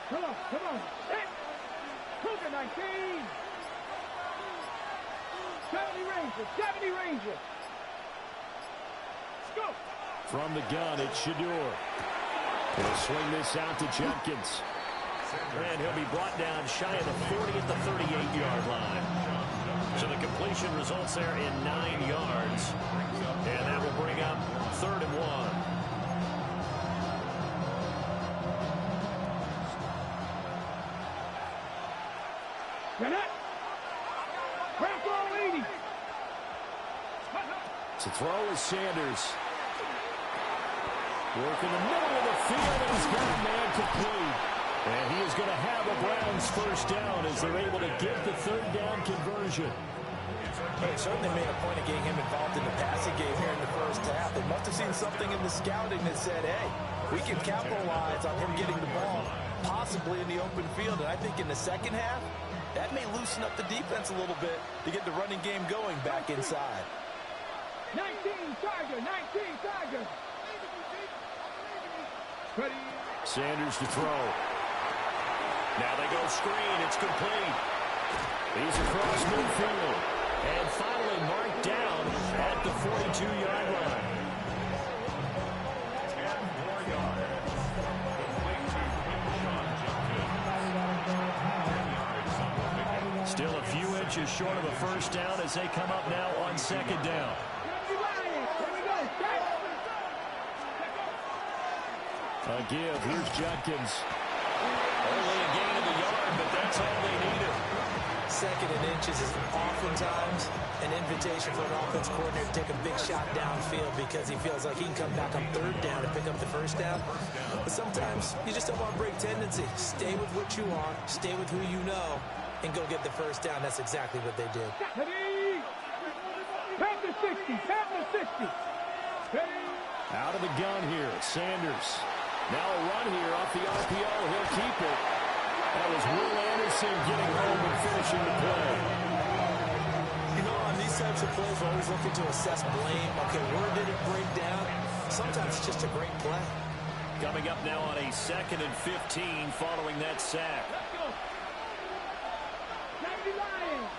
Come on, come on. Cougar 19. 70 Ranger, 70 Ranger. Let's go. From the gun, it's Shador. He'll swing this out to Jenkins. And he'll be brought down shy of the 40 at the 38-yard line. So the completion results there in 9 yards. And that will bring up 3rd and 1. To throw is Sanders. Work in the middle of the field, and he's got a man complete. And he is going to have a Browns first down as they're able to get the 3rd down conversion. They certainly made a point of getting him involved in the passing game here in the first half. They must have seen something in the scouting that said, hey, we can capitalize on him getting the ball, possibly in the open field. And I think in the second half, that may loosen up the defense a little bit to get the running game going back inside. 19 Tiger, 19 Tiger. Ready. Sanders to throw. Now they go screen. It's complete. He's across midfield. And finally marked down at the 42-yard line. Still a few inches short of a first down as they come up now on 2nd down. A give. Here's Jenkins. Only a gain of a yard, but that's all they needed. 2nd and inches is oftentimes an invitation for an offense coordinator to take a big shot downfield because he feels like he can come back on 3rd down and pick up the first down. But sometimes you just don't want to break tendency. Stay with what you are, stay with who you know, and go get the first down. That's exactly what they did. Pound the 60, pound the 60. Out of the gun here, Sanders. Now a run here off the RPO. He'll keep it. That was Will Anderson getting home and finishing the play. You know, on these types of plays, we're always looking to assess blame. Okay, where did it break down? Sometimes it's just a great play. Coming up now on a 2nd and 15 following that sack. Let's go. 90 Lions.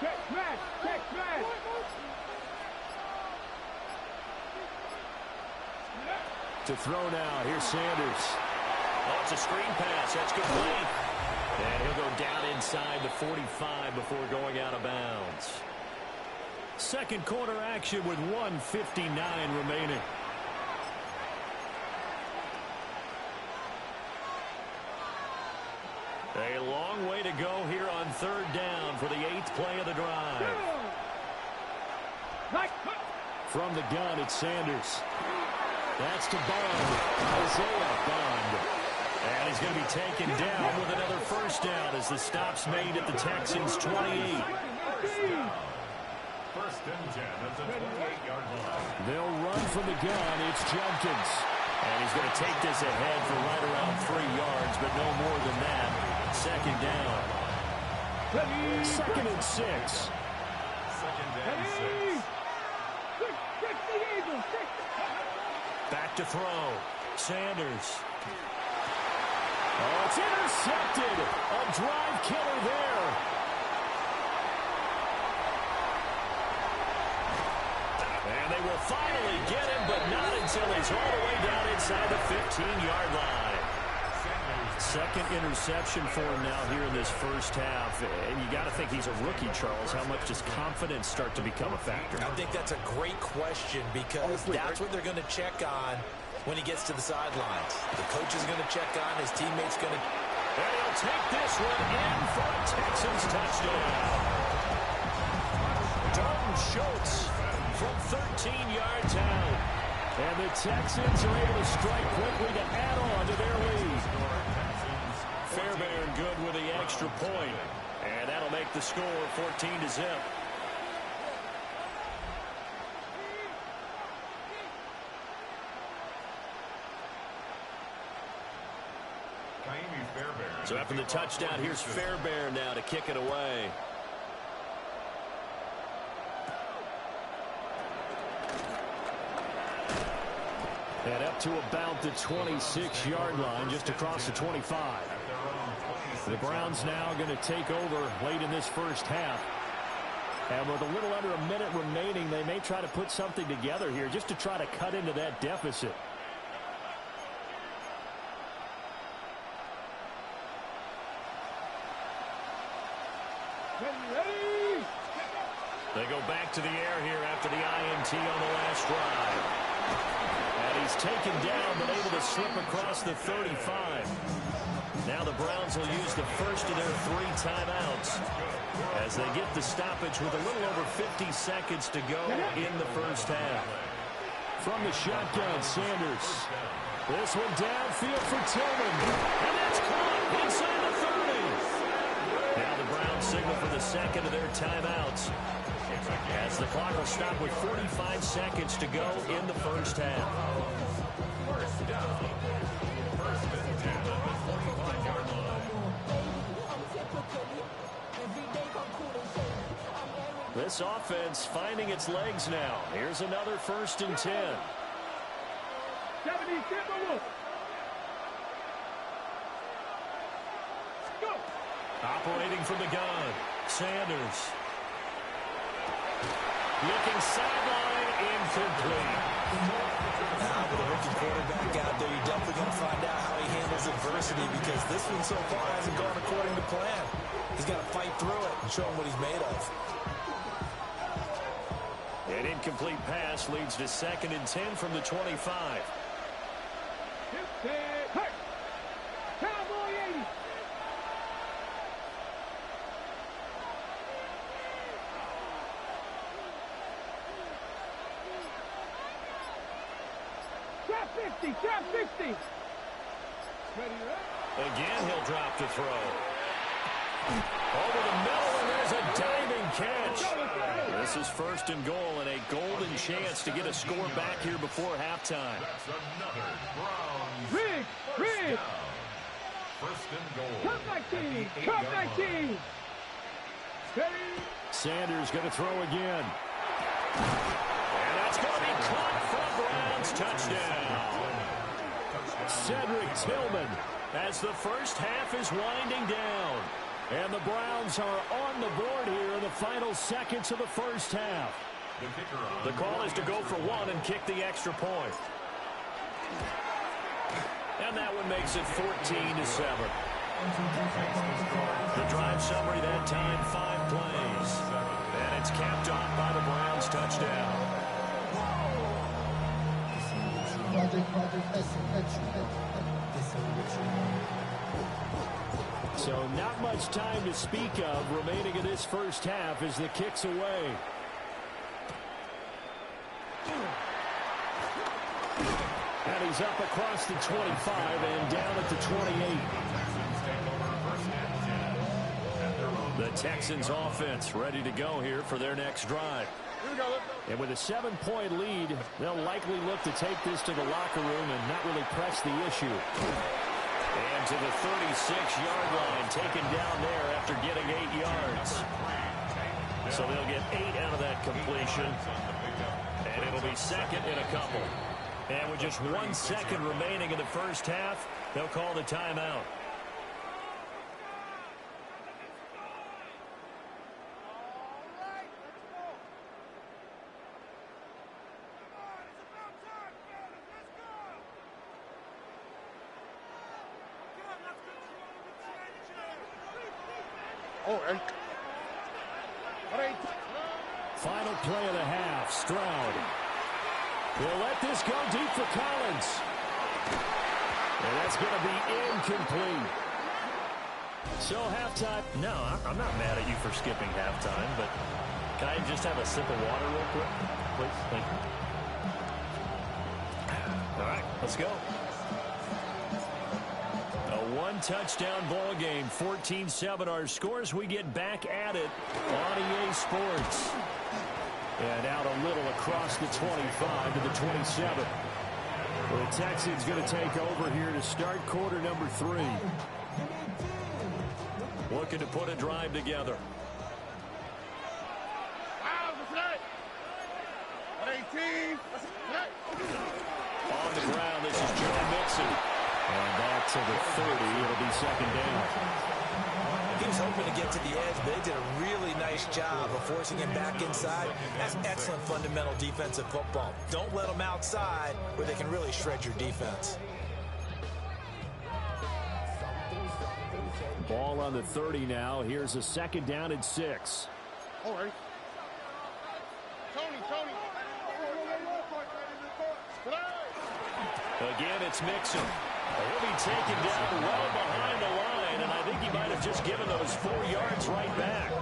Check smash, check smash. To throw now. Here's Sanders. Oh, it's a screen pass. That's complete. And he'll go down inside the 45 before going out of bounds. 2nd quarter action with 1:59 remaining. A long way to go here on 3rd down for the 8th play of the drive. From the gun, it's Sanders. That's to Bond. Isaiah Bond. And he's going to be taken down with another first down as the stop's made at the Texans' 28. 1st and 10 at the 28-yard line. They'll run from the gun. It's Jenkins. And he's going to take this ahead for right around 3 yards, but no more than that. 2nd down. 2nd and 6. 2nd and 6. Back to throw. Sanders. Oh, it's intercepted. A drive killer there. And they will finally get him, but not until he's all the way down inside the 15-yard line. 2nd interception for him now here in this first half. And you got to think he's a rookie, Charles. How much does confidence start to become a factor? I think that's a great question because that's what they're going to check on when he gets to the sidelines. The coach is going to check on, his teammate's going to... And he'll take this one in for a Texans touchdown. Dalton Schultz from 13 yards out. And the Texans are able to strike quickly to add on to their lead. Fairbairn good with the extra point. And that'll make the score 14-0. So after the touchdown, here's Fairbairn now to kick it away. And up to about the 26-yard line, just across the 25. The Browns now going to take over late in this first half. And with a little under a minute remaining, they may try to put something together here just to try to cut into that deficit. They go back to the air here after the INT on the last drive. And he's taken down but able to slip across the 35. Now the Browns will use the first of their 3 timeouts as they get the stoppage with a little over 50 seconds to go in the first half. From the shotgun, Sanders. This one downfield for Tillman. And that's caught inside the 30. Now the Browns signal for the second of their timeouts as the clock will stop with 45 seconds to go in the first half. First down. First and 10 at the 25-yard line. This offense finding its legs now. Here's another 1st and 10. 70, go. Operating from the gun, Sanders. Looking sideline, incomplete. Now with a rookie quarterback out there, you're definitely going to find out how he handles adversity, because this one so far hasn't gone according to plan. He's got to fight through it and show him what he's made of. An incomplete pass leads to 2nd and 10 from the 25. Hey! Cowboy 80! Trap 50! Trap 60! Ready, right? Again, he'll drop to throw. Over the middle, and there's a diving catch. This is 1st and goal, and a golden chance to get a score back here before halftime. That's another Browns. Rig! First and goal. Come 19! Come 19! Ready? Sanders going to throw again. And that's going to be caught for Browns touchdown. Cedric Tillman As the first half is winding down. And the Browns are on the board here in the final seconds of the first half. The call is to go for 1 and kick the extra point. And that one makes it 14-7. The drive summary that time, 5 plays. And it's capped off by the Browns touchdown. So not much time to speak of remaining in this first half as the kick's away. And he's up across the 25 and down at the 28. The Texans offense ready to go here for their next drive. And with a 7-point lead, they'll likely look to take this to the locker room and not really press the issue. And to the 36-yard line, taken down there after getting 8 yards. So they'll get 8 out of that completion. And it'll be second in a couple. And with just 1 second remaining in the first half, they'll call the timeout. Final play of the half, Stroud. He'll let this go deep for Collins. And that's going to be incomplete. So halftime. No, I'm not mad at you for skipping halftime, but can I just have a sip of water real quick, please? Thank you. All right, let's go. A 1-touchdown ball game, 14-7 our scores. We get back at it on EA Sports. And out a little across the 25 to the 27. The Texans going to take over here to start quarter number 3. Looking to put a drive together. On the ground, this is Joe Mixon. And back to the 30. It'll be second down. He was hoping to get to the edge, but they did a really nice job of forcing him back inside. That's excellent fundamental defensive football. Don't let them outside where they can really shred your defense. Ball on the 30 now. Here's a second down and 6. All right. Tony. Again, it's Mixon. He'll be taken down well behind the line, and I think he might have just given those 4 yards right back.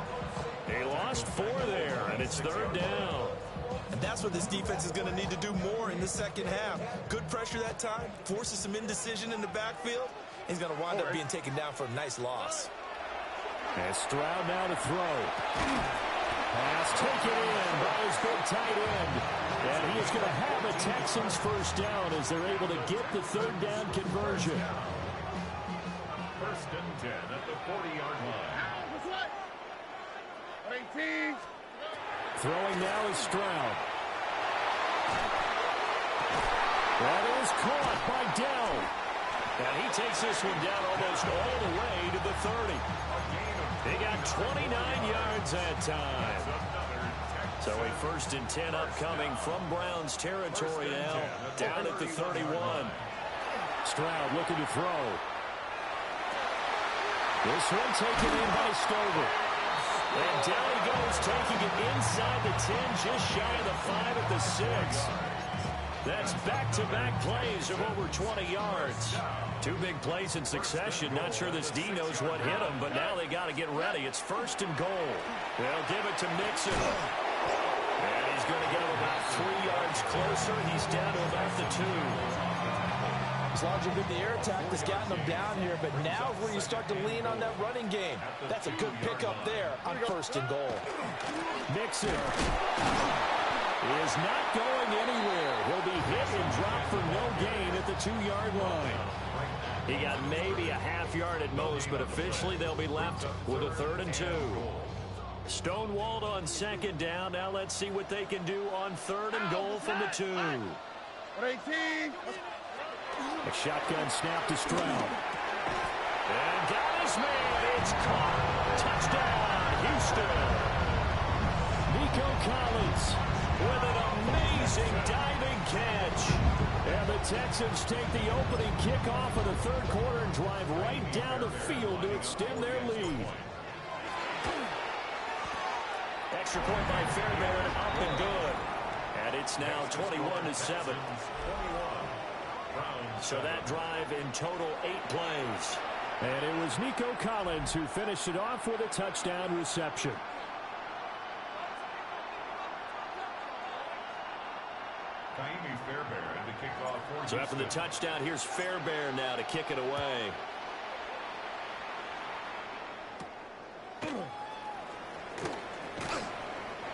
He lost 4 there, and it's third down. And that's what this defense is going to need to do more in the second half. Good pressure that time, forces some indecision in the backfield. He's going to wind up being taken down for a nice loss. And Stroud now to throw. Pass taken in by his big tight end. And he is going to have a Texans first down as they're able to get the third down conversion. First and 10 at the 40-yard line. 18. Throwing now is Stroud. That is caught by Dell. And he takes this one down almost all the way to the 30. They got 29 yards that time. So a first and 10 upcoming from Browns territory now, down at the 31. Stroud looking to throw. This one taken in by Stover. And down he goes, taking it inside the 10, just shy of the 5 at the 6. That's back-to-back plays of over 20 yards. 2 big plays in succession. Not sure this D knows what hit him, but now they got to get ready. It's first and goal. They'll give it to Mixon. And he's going to get him about 3 yards closer. He's down to about the 2. As long as you've been the air attack that's gotten them down here, but now is where you start to lean on that running game. That's a good pickup there on first and goal. Mixon is not going anywhere. He'll be hit and dropped for no gain at the 2-yard line. He got maybe a half yard at most, but officially they'll be left with a 3rd and 2. Stonewalled on second down. Now let's see what they can do on 3rd and goal from the 2. 18. A shotgun snap to Stroud. And got his man. It's caught. Touchdown, Houston. Nico Collins With an amazing diving catch. And the Texans take the opening kickoff of the 3rd quarter and drive right down the field to extend their lead. Extra point by Fairbairn, up and good. And it's now 21-7. So that drive in total 8 plays. And it was Nico Collins who finished it off with a touchdown reception. Fairbairn to kick off for So after the touchdown, here's Fairbairn now to kick it away.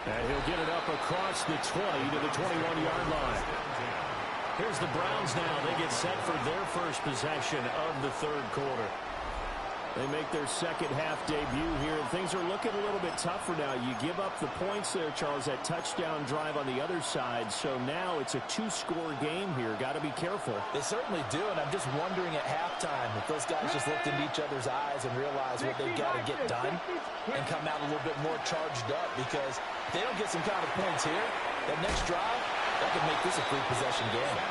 And he'll get it up across the 20 to the 21-yard line. Here's the Browns now. They get set for their first possession of the 3rd quarter. They make their second half debut here, and things are looking a little bit tougher now. You give up the points there, Charles, that touchdown drive on the other side. So now it's a 2-score game here. Got to be careful. They certainly do, and I'm just wondering at halftime if those guys just looked into each other's eyes and realized what they've got to get done and come out a little bit more charged up, because if they don't get some kind of points here, that next drive, that could make this a 3-possession game.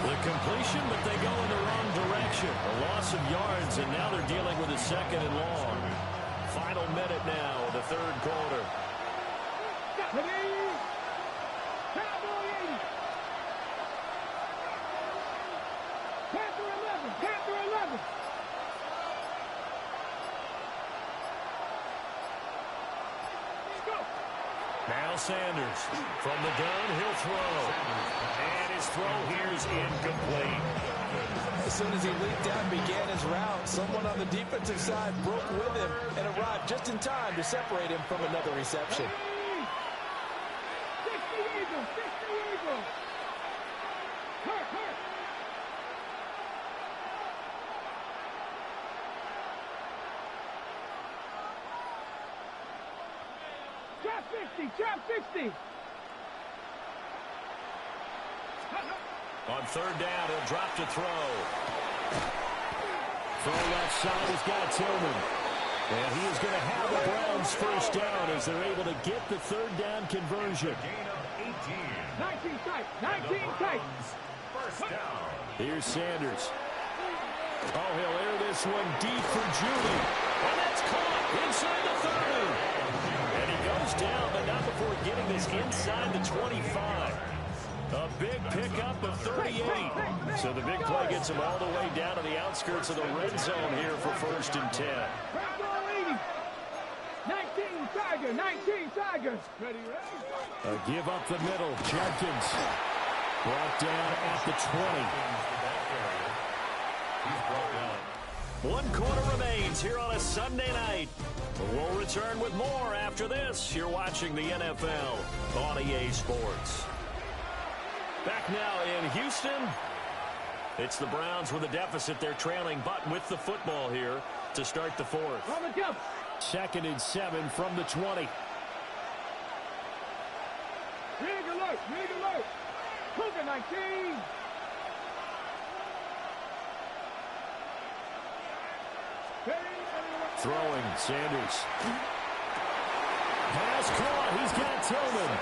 The completion, but they go in the wrong direction. A loss of yards, and now they're dealing with a 2nd and long. Final minute now of the 3rd quarter. Now Sanders from the gun, he'll throw. And his throw here is incomplete. As soon as he leaped out and began his route, someone on the defensive side broke with him and arrived just in time to separate him from another reception. 60 Eagles, 60 Eagles. Hurt. Trap 60, trap 60. On third down, he'll drop to throw. Throw left side, he's got Tillman. And he is going to have the Browns first down as they're able to get the third down conversion. Gain of 18. 19 tight. 19 tight. First down. Here's Sanders. Oh, he'll air this one deep for Judy. And that's caught inside the 30. And he goes down, but not before getting this inside the 25. A big pickup of 38. So the big play gets him all the way down to the outskirts of the red zone here for 1st and 10. 19 Tiger. 19 Tigers. Ready, ready. A give up the middle. Jenkins brought down at the 20. 1 quarter remains here on a Sunday night. We'll return with more after this. You're watching the NFL on EA Sports. Back now in Houston. It's the Browns with a deficit. They're trailing, but with the football here to start the 4th. 2nd and 7 from the 20. Rig alert. Rig alert. Cougar 19. Throwing, Sanders. Pass caught. He's got Tillman.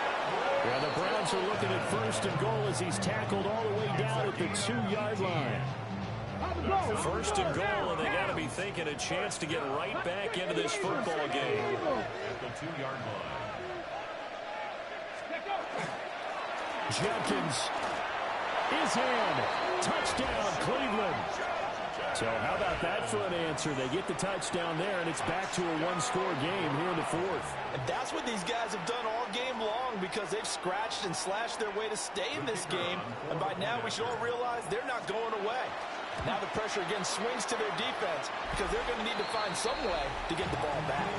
Yeah, the Browns are looking at 1st and goal as he's tackled all the way down at the 2-yard line. 1st and goal, and they got to be thinking a chance to get right back into this football game. At the 2-yard line. Jenkins is in. Touchdown, Cleveland. So how about that for an answer? They get the touchdown there, and it's back to a 1-score game here in the 4th. And that's what these guys have done all game long because they've scratched and slashed their way to stay in this game. And by now, we should all realize they're not going away. Now the pressure again swings to their defense because they're going to need to find some way to get the ball back.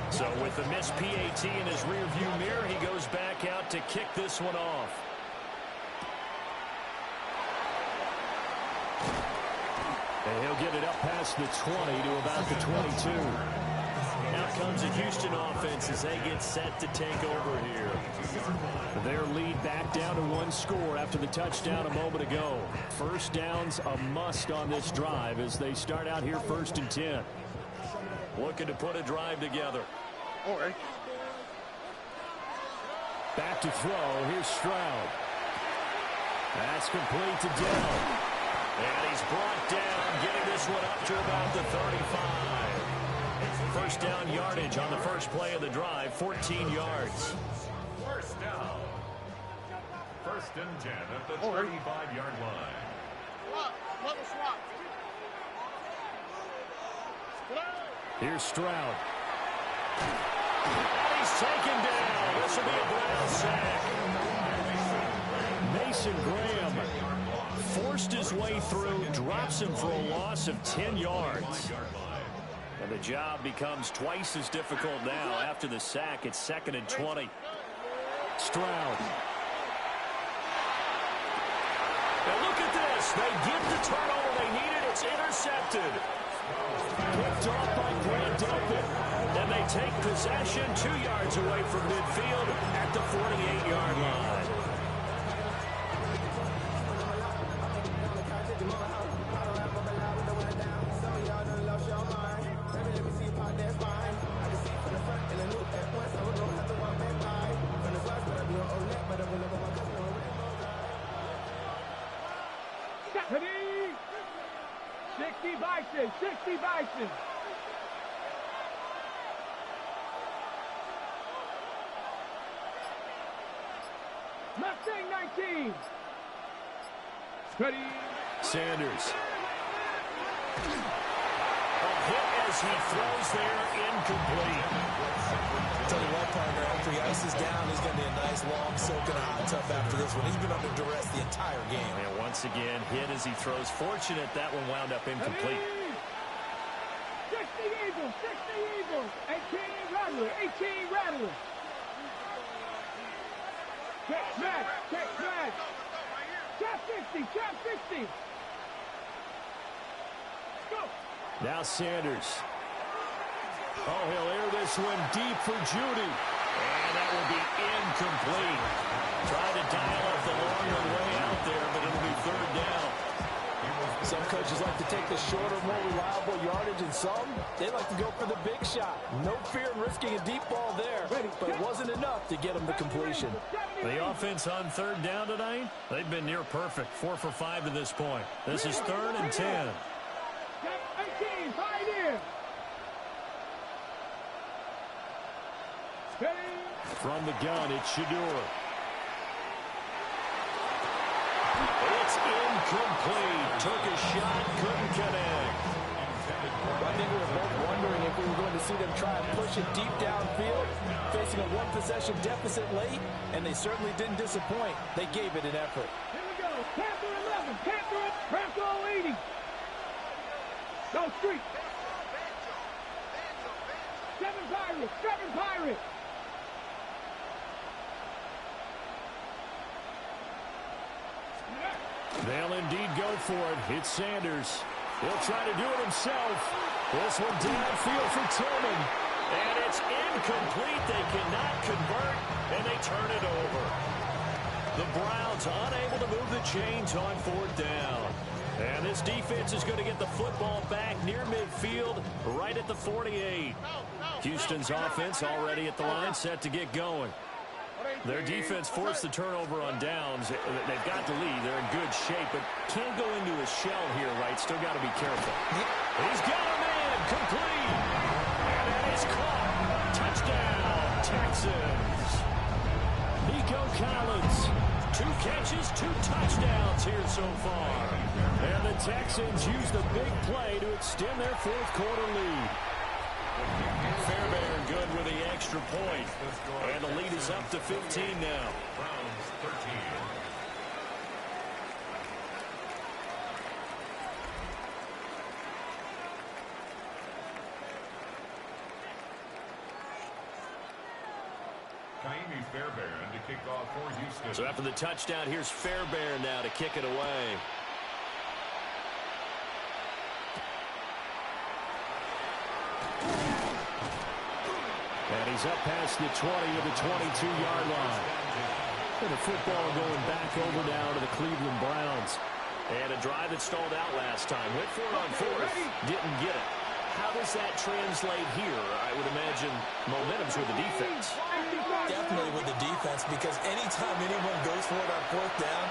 So with the missed PAT in his rearview mirror, he goes back out to kick this one off. And he'll get it up past the 20 to about the 22. Now comes the Houston offense as they get set to take over here. Their lead back down to 1 score after the touchdown a moment ago. First down's a must on this drive as they start out here 1st and 10. Looking to put a drive together. Back to throw. Here's Stroud. That's complete to Dell. And he's brought down, getting this one up to about the 35. First down yardage on the first play of the drive, 14 yards. First down. 1st and 10 at the 35-yard line. Here's Stroud. And he's taken down. This will be a Brown sack. Mason Graham forced his way through, drops him for a loss of 10 yards. And the job becomes twice as difficult now after the sack. It's 2nd and 20. Stroud. Now look at this. They get the turnover they needed. It's intercepted. Picked off by Grant Delpit. And they take possession 2 yards away from midfield at the 48-yard line. Stephanie! 60 Bison! 60 Bison! Mustang 19! Ready! Sanders. A hit as he throws there, incomplete. Tell you what, partner, after he ices down, he's going to be a nice, long, soaking hot tub after this one. He's been under duress the entire game. And once again, hit as he throws. Fortunate that one wound up incomplete. 60 Eagles! 60 Eagles! 18 Rattler! 18 Rattler! Check smash! Check smash! Trap 50, trap 50. Go. Now Sanders. Oh, he'll air this one deep for Judy. And that will be incomplete. Tried to dial up the longer way out there, but it'll be third down. Some coaches like to take the shorter, more reliable yardage, and some, they like to go for the big shot. No fear in risking a deep ball there, but it wasn't enough to get them to completion. The offense on third down tonight, they've been near perfect. 4 for 5 to this point. This is 3rd and 10. 18, right here. From the gun, it's Shador. It's incomplete. Took a shot, couldn't connect. I think we were both wondering if we were going to see them try and push it deep downfield, facing a one-possession deficit late, and they certainly didn't disappoint. They gave it an effort. Here we go. Panther 11, Panther, Panther 80. No street. 7 Pirates, 7 Pirates. They'll indeed go for it. It's Sanders. He'll try to do it himself. This one downfield for Tillman. And it's incomplete. They cannot convert, and they turn it over. The Browns unable to move the chains on 4th down. And this defense is going to get the football back near midfield, right at the 48. Houston's offense already at the line, set to get going. Their defense forced the turnover on downs. They've got the lead. They're in good shape, but can't go into a shell here, right? Still got to be careful. He's got a man. Complete. And that is caught. Touchdown, Texans. Nico Collins. 2 catches, 2 touchdowns here so far. And the Texans use the big play to extend their 4th quarter lead. Fairbairn good with the extra point. And the lead is up to 15 now. Browns 13. Kaimi Fairbairn to kick off for Houston. So after the touchdown, here's Fairbairn now to kick it away. And he's up past the 20 to the 22-yard line. And the football going back over now to the Cleveland Browns. And a drive that stalled out last time. Went for it on 4th. Didn't get it. How does that translate here? I would imagine momentum's with the defense. Definitely with the defense, because anytime anyone goes for it on 4th down,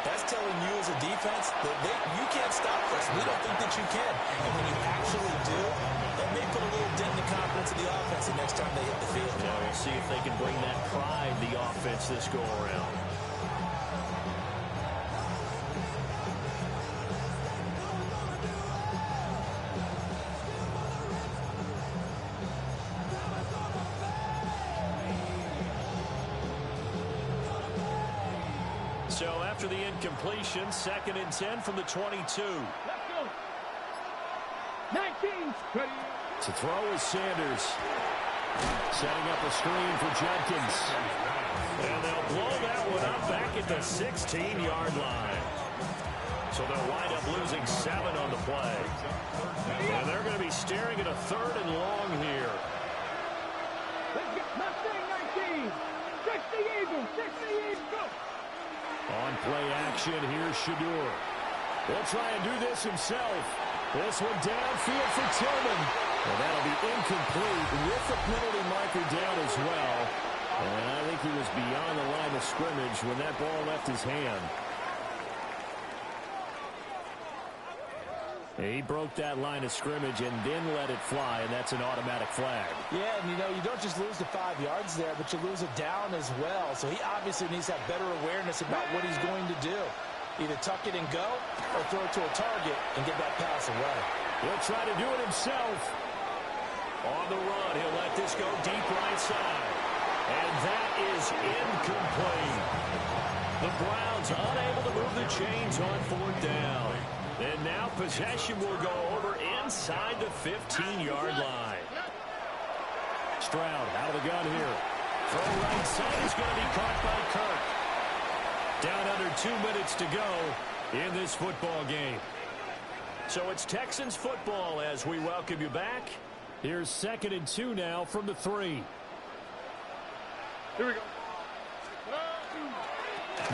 that's telling you as a defense that you can't stop us. We don't think that you can. And when you actually do, that may put a little dent in the confidence of the offense the next time they hit the field. Now we'll see if they can bring that pride, the offense, this go-around. So after the incompletion, 2nd and 10 from the 22. Let's go. 19. To throw is Sanders. Setting up a screen for Jenkins. And they'll blow that one up back at the 16-yard line. So they'll wind up losing 7 on the play. And they're going to be staring at a 3rd and long here. Let's get Mustang 19. 60 Eagles. 60 Eagles. Go. On play action, here's Shador. He'll try and do this himself. This one downfield for Tillman. And that'll be incomplete with the penalty marker down as well. And I think he was beyond the line of scrimmage when that ball left his hand. He broke that line of scrimmage and then let it fly, and that's an automatic flag. Yeah, and you don't just lose the 5 yards there, but you lose it down as well. So he obviously needs to have better awareness about what he's going to do. Either tuck it and go or throw it to a target and get that pass away. He'll try to do it himself. On the run, he'll let this go deep right side. And that is incomplete. The Browns unable to move the chains on 4th down. And now possession will go over inside the 15-yard line. Stroud out of the gun here. Throw right side is going to be caught by Kirk. Down under 2 minutes to go in this football game. So it's Texans football as we welcome you back. Here's 2nd and 2 now from the 3. Here we go.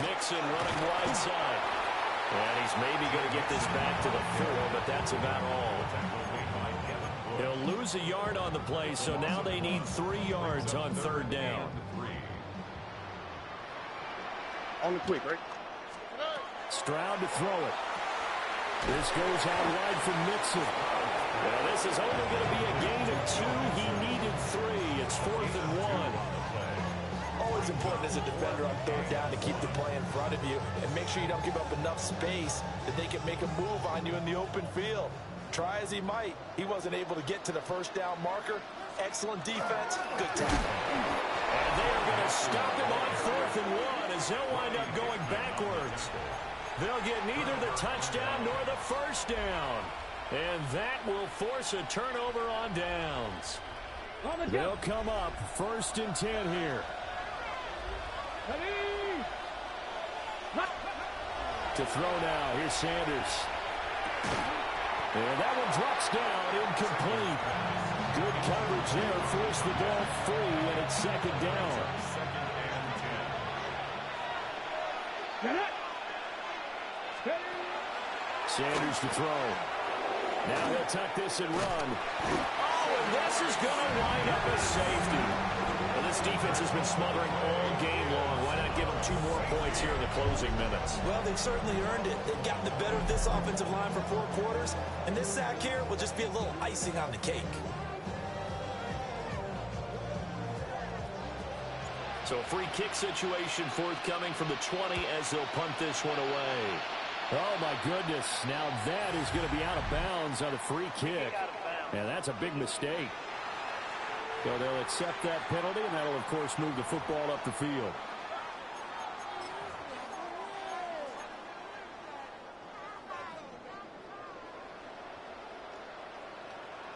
Mixon running wide side. And he's maybe going to get this back to the 4, but that's about all. He'll lose a yard on the play, so now they need 3 yards on 3rd down. On the quick, right? Stroud to throw it. This goes out wide from Mixon. Well, this is only going to be a gain of 2. He needed 3. It's 4th and 1. Always important as a defender on 3rd down to keep the play in front of you and make sure you don't give up enough space that they can make a move on you in the open field. Try as he might, he wasn't able to get to the 1st down marker. Excellent defense, good tackle. And they are going to stop him on 4th and 1 as they'll wind up going backwards. They'll get neither the touchdown nor the 1st down. And that will force a turnover on downs. They'll come up 1st and 10 here. To throw now, here's Sanders. And that one drops down, incomplete. Good coverage there, forced the ball free, and it's 2nd down. Sanders to throw. Now he'll tuck this and run. Oh, and this is going to wind up a safety. Well, this defense has been smothering all game long. Why not give them 2 more points here in the closing minutes? Well, they've certainly earned it. They've gotten the better of this offensive line for 4 quarters, and this sack here will just be a little icing on the cake. So a free kick situation forthcoming from the 20 as they'll punt this one away. Oh, my goodness. Now that is going to be out of bounds on a free kick. And that's a big mistake. So they'll accept that penalty, and that'll, of course, move the football up the field.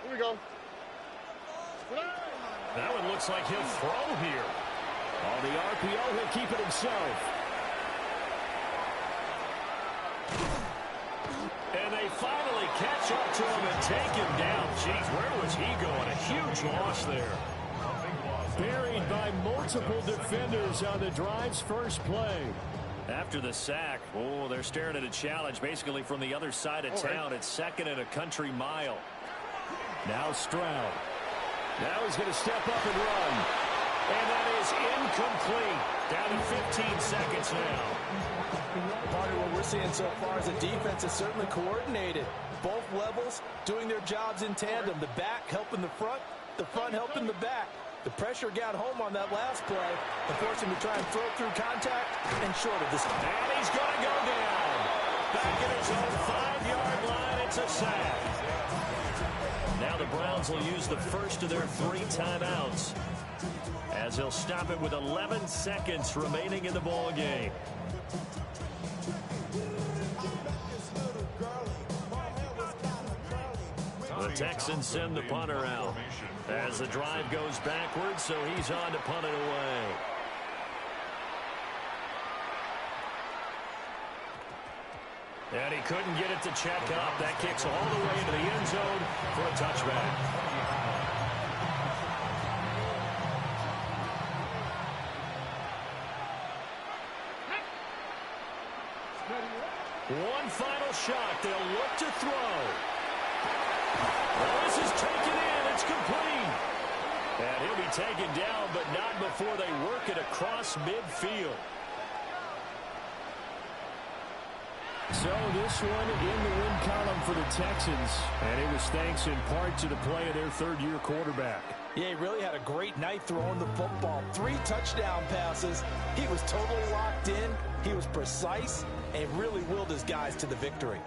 Here we go. That one looks like he'll throw here. On the RPO, he'll keep it himself. And they finally catch up to him and take him down. Jeez, where was he going? A huge loss there. Buried by multiple defenders on the drive's first play. After the sack, oh, they're staring at a challenge basically from the other side of town. It's 2nd and a country mile. Now Stroud. Now he's going to step up and run. And that is incomplete. Down to 15 seconds now. Part of what we're seeing so far is the defense is certainly coordinated. Both levels doing their jobs in tandem. The back helping the front helping the back. The pressure got home on that last play and forced him to try and throw through contact and short of this. And he's going to go down. Back at his own 5-yard line, it's a sack. Now the Browns will use the first of their 3 timeouts as they'll stop it with 11 seconds remaining in the ball game. The Texans send the punter out as the drive goes backwards, so he's on to punt it away. And he couldn't get it to check up. That kicks all the way into the end zone for a touchback. One final shot. They'll look to throw. Well, this is taken in. It's complete. And he'll be taken down, but not before they work it across midfield. So this one in the win column for the Texans, and it was thanks in part to the play of their 3rd-year quarterback. Yeah, he really had a great night throwing the football. 3 touchdown passes. He was totally locked in. He was precise and really willed his guys to the victory.